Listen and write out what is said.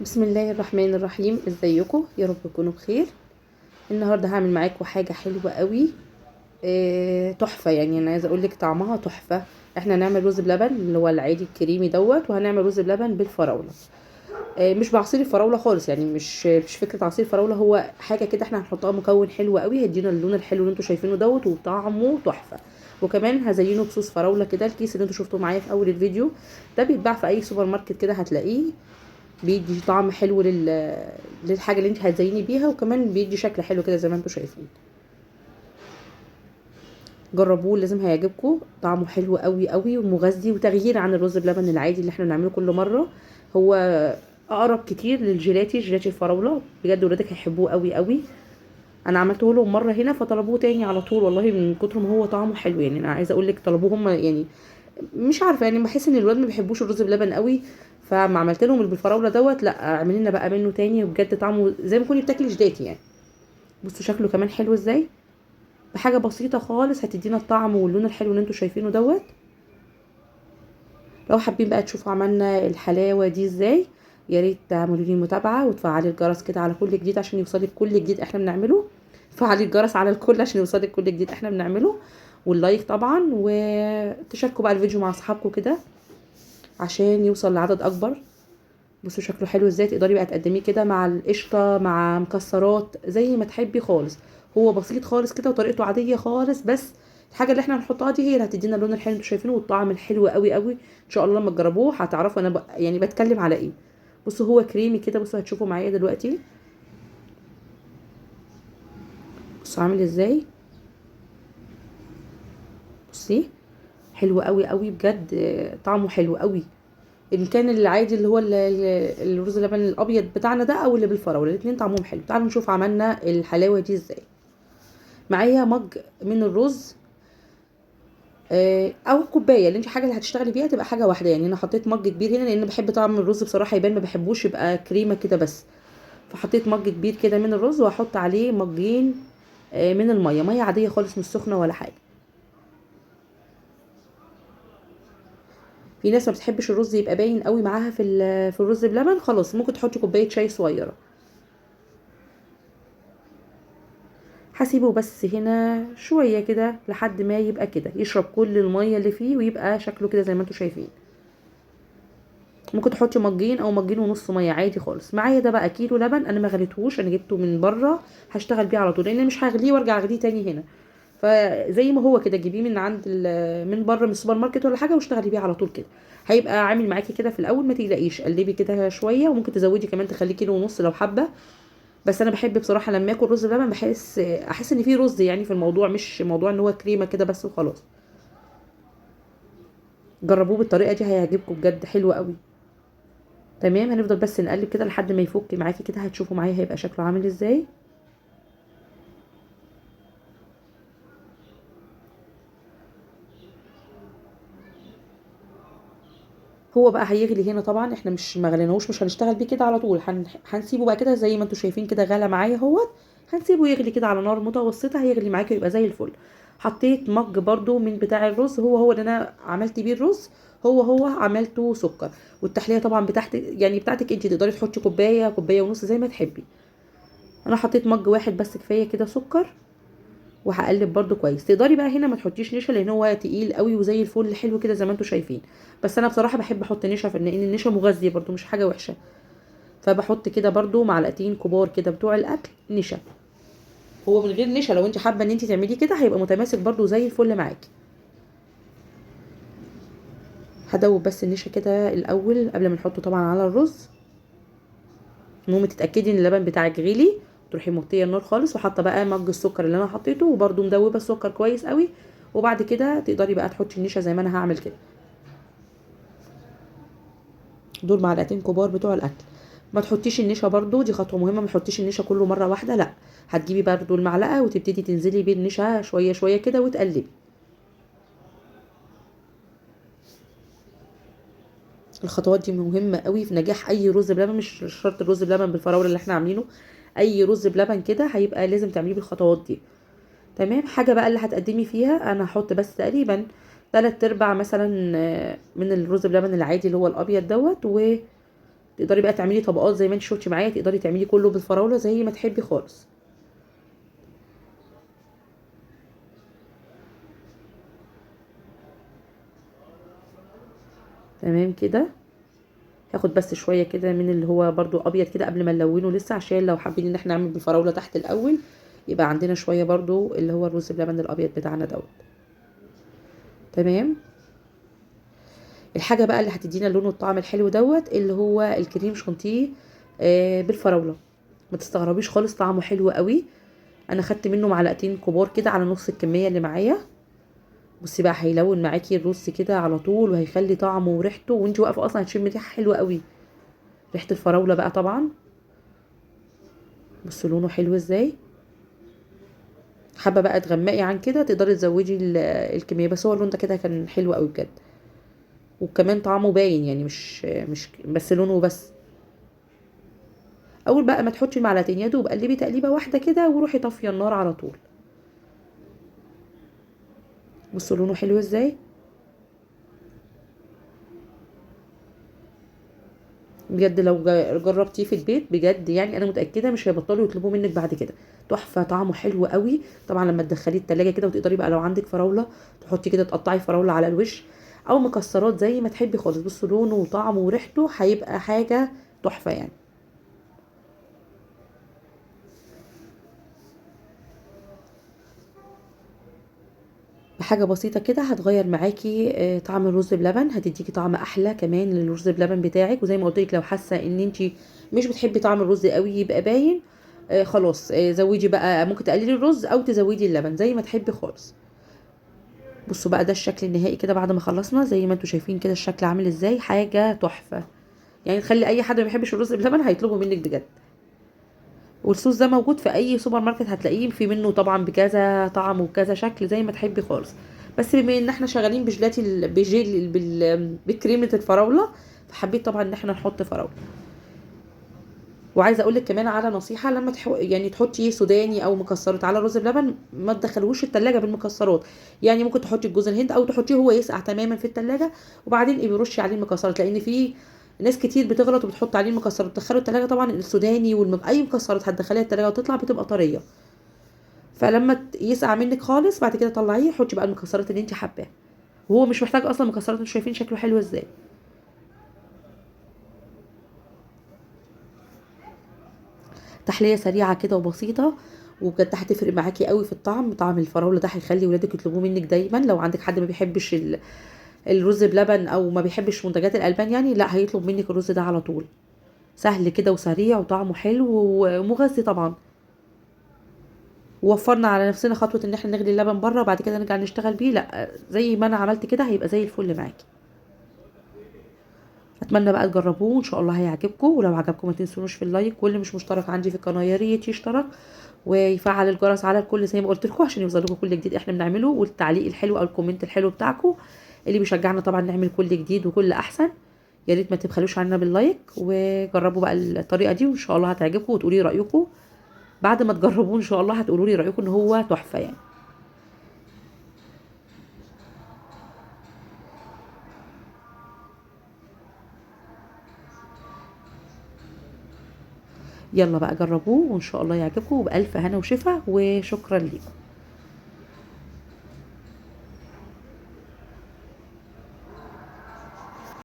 بسم الله الرحمن الرحيم. ازيكم؟ يا رب تكونوا بخير. النهارده هعمل معاكم حاجه حلوه قوي. تحفه، يعني انا عايزه اقول لك طعمها تحفه. احنا هنعمل رز بلبن اللي هو العادي الكريمي دوت، وهنعمل رز بلبن بالفراوله. مش بعصير الفراوله خالص، يعني مش فكره عصير فراوله، هو حاجه كده احنا هنحطها مكون حلو قوي هيدينا اللون الحلو اللي انتوا شايفينه دوت، وطعمه تحفه. وكمان هزينه بصوص فراوله كده. الكيس اللي انتوا شفتوه معايا في اول الفيديو ده بيتباع في اي سوبر ماركت كده، هتلاقيه بيدي طعم حلو للحاجه اللي انت هتزيني بيها، وكمان بيدي شكل حلو كده زي ما انتم شايفين. جربوه، لازم هيعجبكم. طعمه حلو قوي قوي ومغذي، وتغيير عن الرز بلبن العادي اللي احنا بنعمله كل مره. هو اقرب كتير جيلاتي الفراوله. بجد ولادك هيحبوه قوي قوي. انا عملته لهم مره هنا فطلبوه تاني على طول، والله من كتر ما هو طعمه حلو. يعني انا عايزه اقول لك طلبوه هم يعني. مش عارفه، يعني بحس ان الولاد ما بيحبوش الرز بلبن قوي. فما عملت لهم اللي بالفراوله دوت، لا اعملي لنا بقى منه تاني، وبجد طعمه زي ما كنتي بتاكلي جداتي يعني. بصوا شكله كمان حلو ازاي. بحاجه بسيطه خالص هتدينا الطعم واللون الحلو اللي انتوا شايفينه دوت. لو حابين بقى تشوفوا عملنا الحلاوه دي ازاي، يا ريت تعملوا لي متابعه وتفعلي الجرس كده على كل جديد عشان يوصلك كل جديد احنا بنعمله. فعلي الجرس على الكل عشان يوصلك كل جديد احنا بنعمله. واللايك طبعا، وتشاركوا بقى الفيديو مع اصحابكم كده عشان يوصل لعدد اكبر. بصوا شكله حلو ازاي. تقدري بقى تقدميه كده مع القشطه، مع مكسرات، زي ما تحبي خالص. هو بسيط خالص كده وطريقته عاديه خالص، بس الحاجه اللي احنا هنحطها دي هي اللي هتدينا اللون الحلو اللي انتوا شايفينه والطعم الحلو قوي قوي. ان شاء الله لما تجربوه هتعرفوا انا يعني بتكلم على ايه. بصوا هو كريمي كده، بصوا هتشوفوا معايا دلوقتي. بصوا عامل ازاي. بصي حلو قوي قوي بجد. طعمه حلو قوي. ان كان العادي اللي هو الرز اللبن الابيض بتاعنا ده، او اللي بالفراوله، الاتنين طعمهم حلو. تعالوا نشوف عملنا الحلاوه دي ازاي. معايا مج من الرز، او كوبايه، اللي انت حاجه اللي هتشتغلي بيها تبقى حاجه واحده. يعني انا حطيت مج كبير هنا لان بحب طعم الرز بصراحه يبان، ما بحبوش يبقى كريمه كده بس. فحطيت مج كبير كده من الرز، وهحط عليه مجين من الميه، ميه عاديه خالص مش سخنه ولا حاجه. في ناس ما بتحبش الرز يبقى باين قوي معاها في الرز بلبن، خلاص ممكن تحطي كوبايه شاي صغيره. هسيبه بس هنا شويه كده لحد ما يبقى كده يشرب كل الميه اللي فيه، ويبقى شكله كده زي ما انتم شايفين. ممكن تحطي مجين او مجين ونص ميه عادي خالص. معايا ده بقى كيلو لبن، انا ما غليتهوش، انا جبته من بره. هشتغل بيه على طول لان مش هغليه وارجع اغليه تاني هنا. فزي ما هو كده جيبيه من عند من بره من السوبر ماركت ولا حاجه، واشتغلي بيه على طول كده. هيبقى عامل معاكي كده في الاول، ما تقلقيش، قلبي كده شويه، وممكن تزودي كمان تخليه كيلو ونص لو حابه. بس انا بحب بصراحه لما اكل رز بلبن احس ان فيه رز، يعني في الموضوع مش موضوع ان هو كريمه كده بس وخلاص. جربوه بالطريقه دي هيعجبكم بجد، حلو قوي. تمام، هنفضل بس نقلب كده لحد ما يفك معاكي كده، هتشوفوا معايا هيبقى شكله عامل ازاي. هو بقى هيغلي هنا طبعا، احنا مش مغليناهوش، مش هنشتغل بيه كده على طول. هنسيبه بقى كده زي ما انتوا شايفين كده غلى معايا اهوت. هنسيبه يغلي كده على نار متوسطه، هيغلي معاكي ويبقى زي الفل. حطيت مج برضو من بتاع الرز، هو اللي انا عملت بيه الرز. هو عملته سكر. والتحليه طبعا بتاعتك، يعني بتاعتك انت، تقدري تحطي كوبايه كوبايه ونص زي ما تحبي. انا حطيت مج واحد بس كفايه كده سكر. وهقلب برده كويس. تقدري بقى هنا ما تحطيش نشا لان هو تقيل قوي وزي الفل حلو كده زي ما انتم شايفين. بس انا بصراحه بحب احط نشا في ان النشا مغذي برده، مش حاجه وحشه. فبحط كده برده معلقتين كبار كده بتوع الاكل نشا. هو من غير نشا لو انت حابه ان انت تعمليه كده هيبقى متماسك برده زي الفل معاكي. هدوب بس النشا كده الاول قبل ما نحطه طبعا على الرز. المهم تتاكدي ان اللبن بتاعك غلي. تروحي موطيه النار خالص، وحاطه بقى مج السكر اللي انا حطيته، وبرده مدوبه السكر كويس قوي. وبعد كده تقدري بقى تحطي النشا زي ما انا هعمل كده. دول معلقتين كبار بتوع الاكل. ما تحطيش النشا برضو، دي خطوه مهمه، ما تحطيش النشا كله مره واحده، لا. هتجيبي برضو المعلقه وتبتدي تنزلي بالنشا شويه شويه كده وتقلبي. الخطوات دي مهمه قوي في نجاح اي رز بلبن، مش شرط الرز بلبن بالفراوله اللي احنا عاملينه. اي رز بلبن كده هيبقى لازم تعمليه بالخطوات دي. تمام. حاجه بقى اللي هتقدمي فيها، انا هحط بس تقريبا 3/4 مثلا من الرز بلبن العادي اللي هو الابيض دوت، تقدري بقى تعملي طبقات زي ما انت شفتي معايا، تقدري تعملي كله بالفراوله زي ما تحبي خالص. تمام كده. هاخد بس شويه كده من اللي هو برضو ابيض كده قبل ما نلونه لسه، عشان لو حابين ان احنا نعمل بالفراوله تحت الاول يبقى عندنا شويه برضو اللي هو الرز بلبن الابيض بتاعنا دوت. تمام. الحاجه بقى اللي هتدينا اللون والطعم الحلو دوت اللي هو الكريم شانتيه بالفراوله. ما تستغربيش خالص، طعمه حلو قوي. انا خدت منه معلقتين كبار كده على نص الكميه اللي معايا. بصي بقى هيلون معاكي الرز كده على طول، وهيخلي طعمه وريحته وانت واقفه اصلا هتشمي ريحه حلوه قوي، ريحه الفراوله بقى طبعا. بصوا لونه حلو ازاي. حابه بقى تغمقي عن كده تقدري تزودي الكميه، بس هو اللون ده كده كان حلو قوي بجد. وكمان طعمه باين يعني مش بس لونه بس. اول بقى ما تحطي المعلقتين يا دوب قلبي تقليبه واحده كده وروحي طافيه النار على طول. بصوا لونه حلو ازاي. بجد لو جربتيه في البيت بجد يعني انا متاكده مش هيبطلوا يطلبوا منك بعد كده. تحفه، طعمه حلو قوي. طبعا لما تدخليه التلاجة كده وتقدري بقى لو عندك فراوله تحطي كده تقطعي فراوله على الوش او مكسرات زي ما تحبي خالص. بصوا لونه وطعمه وريحته هيبقى حاجه تحفه يعني. بحاجه بسيطه كده هتغير معاكي طعم الرز بلبن، هتديكي طعم احلى كمان للرز بلبن بتاعك. وزي ما قلت لك لو حاسه ان انت مش بتحبي طعم الرز قوي يبقى باين، خلاص زودي بقى، ممكن تقللي الرز او تزودي اللبن زي ما تحبي خالص. بصوا بقى ده الشكل النهائي كده بعد ما خلصنا، زي ما انتم شايفين كده الشكل عامل ازاي، حاجه تحفه. يعني تخلي اي حد ما بيحبش الرز بلبن هيطلبه منك بجد. والصوص ده موجود في اي سوبر ماركت هتلاقيه، في منه طبعا بكذا طعم وكذا شكل زي ما تحبي خالص. بس بما ان احنا شغالين بجلاتي بكريمه الفراوله، فحبيت طبعا ان احنا نحط فراوله. وعايزه اقول لك كمان على نصيحه، لما يعني تحطي سوداني او مكسرات على رز بلبن ما تدخلوش التلاجة بالمكسرات. يعني ممكن تحطي جوز الهند او تحطيه هو يسقع تماما في التلاجة وبعدين ابقي رشي عليه المكسرات، لان في ناس كتير بتغلط وبتحط عليه المكسرات تدخله التلاجة. طبعا السوداني اي مكسرات هتدخليها التلاجة وتطلع بتبقى طريه. فلما يسقع منك خالص بعد كده طلعيه حطي بقى المكسرات اللي انت حباها، وهو مش محتاج اصلا مكسرات. انتوا شايفين شكله حلو ازاي. تحليه سريعه كده وبسيطه، وبجد هتفرق معاكي قوي في الطعم. طعم الفراوله ده هيخلي ولادك يطلبوه منك دايما. لو عندك حد ما بيحبش الرز بلبن او ما بيحبش منتجات الالبان يعني، لا هيطلب منك الرز ده على طول. سهل كده وسريع وطعمه حلو ومغذي طبعا. ووفرنا على نفسنا خطوه ان احنا نغلي اللبن بره وبعد كده نرجع نشتغل بيه. لا زي ما انا عملت كده هيبقى زي الفل معاكي. اتمنى بقى تجربوه، ان شاء الله هيعجبكم. ولو عجبكم ما تنسونوش في اللايك، واللي مش مشترك عندي في القناه يا ريت يشترك ويفعل الجرس على الكل زي ما قلت لكم عشان يوصلكم كل جديد احنا بنعمله. والتعليق الحلو او الكومنت الحلو بتاعكم اللي بيشجعنا طبعا نعمل كل جديد وكل احسن. يا ريت ما تبخلوش علينا باللايك، وجربوا بقى الطريقه دي وان شاء الله هتعجبكم وتقولي رايكم. بعد ما تجربوه ان شاء الله هتقولوا لي رايكم ان هو تحفه يعني. يلا بقى جربوه وان شاء الله يعجبكم، وبالف هنا وشفا، وشكرا لكم.